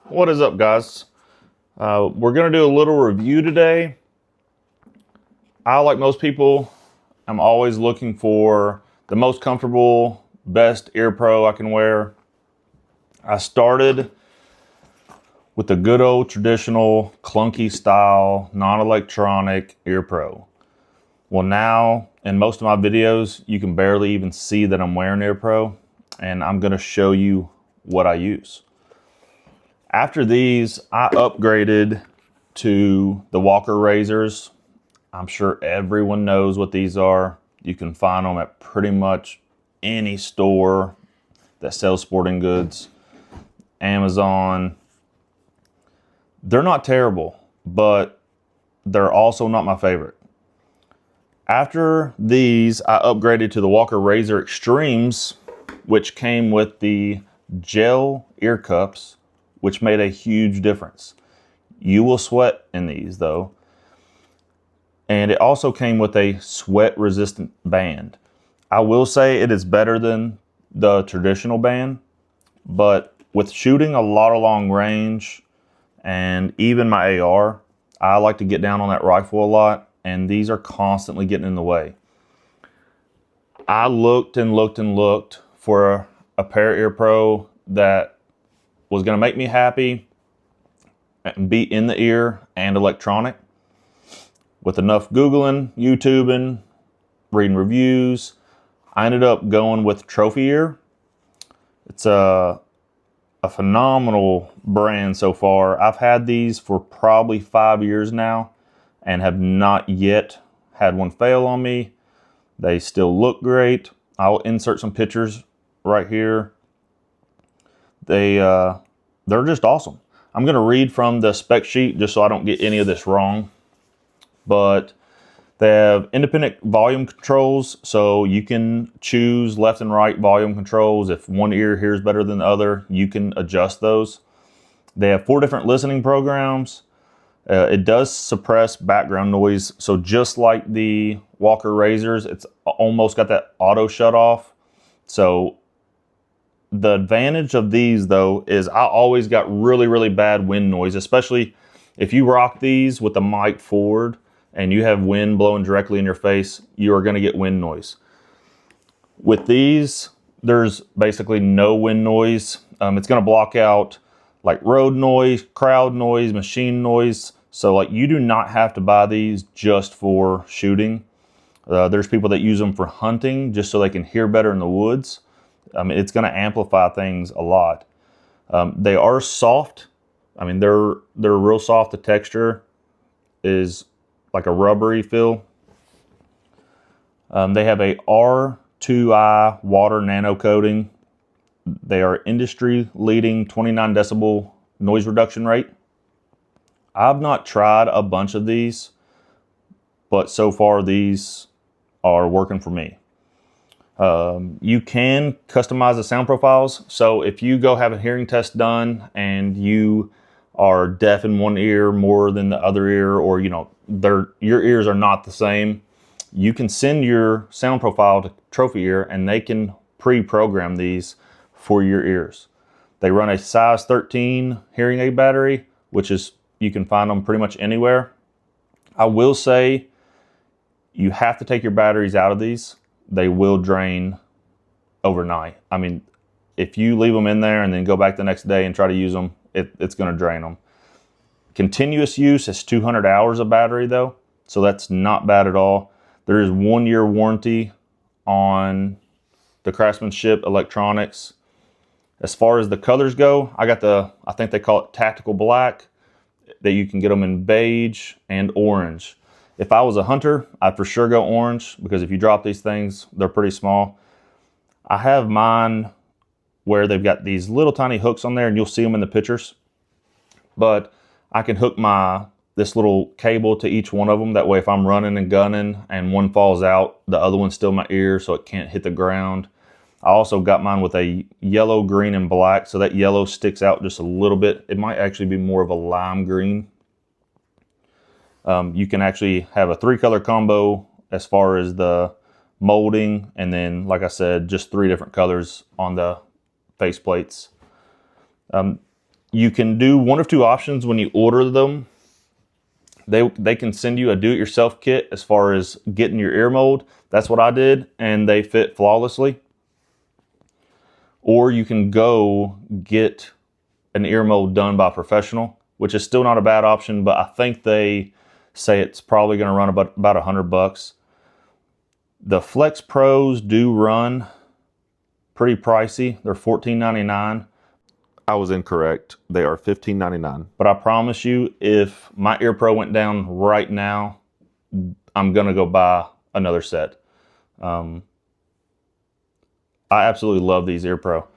What is up, guys? We're going to do a little review today. Like most people, I'm always looking for the most comfortable, best ear pro I can wear. I started with the good old traditional clunky style, non-electronic ear pro. Well, now in most of my videos, you can barely even see that I'm wearing ear pro, and I'm going to show you what I use. After these, I upgraded to the Walker Razors. I'm sure everyone knows what these are. You can find them at pretty much any store that sells sporting goods. Amazon. They're not terrible, but they're also not my favorite. After these, I upgraded to the Walker Razor Extremes, which came with the gel ear cups, which made a huge difference. You will sweat in these though. And it also came with a sweat resistant band. I will say it is better than the traditional band, but with shooting a lot of long range and even my AR, I like to get down on that rifle a lot, and these are constantly getting in the way. I looked and looked and looked for a pair of ear pro that was going to make me happy and be in the ear and electronic. With enough Googling, YouTubing, reading reviews, I ended up going with Trophy Ear. It's a phenomenal brand so far. I've had these for probably 5 years now and have not yet had one fail on me. They still look great. I'll insert some pictures right here. They're just awesome. I'm going to read from the spec sheet just so I don't get any of this wrong. But they have independent volume controls, so you can choose left and right volume controls. If one ear hears better than the other, you can adjust those. They have 4 different listening programs. It does suppress background noise, so just like the Walker Razors, it's almost got that auto shut off. So the advantage of these though is I always got really bad wind noise, especially if you rock these with the mic forward and you have wind blowing directly in your face, you are going to get wind noise. With these, there's basically no wind noise. It's going to block out like road noise, crowd noise, machine noise. So like you do not have to buy these just for shooting. There's people that use them for hunting just so they can hear better in the woods. It's going to amplify things a lot. They are soft. They're real soft. The texture is like a rubbery feel. They have a R2i water nano coating. They are industry leading 29 decibel noise reduction rate. I've not tried a bunch of these, but so far these are working for me. You can customize the sound profiles. So if you go have a hearing test done and you are deaf in one ear more than the other ear, or your ears are not the same, you can send your sound profile to Trophy Ear and they can pre-program these for your ears. They run a size 13 hearing aid battery, which is, you can find them pretty much anywhere. I will say you have to take your batteries out of these. They will drain overnight. If you leave them in there and then go back the next day and try to use them, it's going to drain them. Continuous use is 200 hours of battery though, so that's not bad at all. There is 1 year warranty on the Craftsmanship electronics. As far as the colors go, I got I think they call it tactical black, that you can get them in beige and orange. If I was a hunter, I'd for sure go orange, because if you drop these things, they're pretty small. I have mine where they've got these little tiny hooks on there, and you'll see them in the pictures. But I can hook this little cable to each one of them. That way if I'm running and gunning and one falls out, the other one's still in my ear so it can't hit the ground. I also got mine with a yellow, green, and black, so that yellow sticks out just a little bit. It might actually be more of a lime green. You can actually have a 3-color combo as far as the molding, and then, like I said, just 3 different colors on the face plates. You can do one of two options when you order them. They can send you a do-it-yourself kit as far as getting your ear mold. That's what I did, and they fit flawlessly. Or you can go get an ear mold done by a professional, which is still not a bad option, but I think they say it's probably going to run about $100. The Flex Pros do run pretty pricey. They're $14.99. I was incorrect. They are $15.99. But I promise you, if my Ear Pro went down right now, I'm going to go buy another set. I absolutely love these Ear Pro.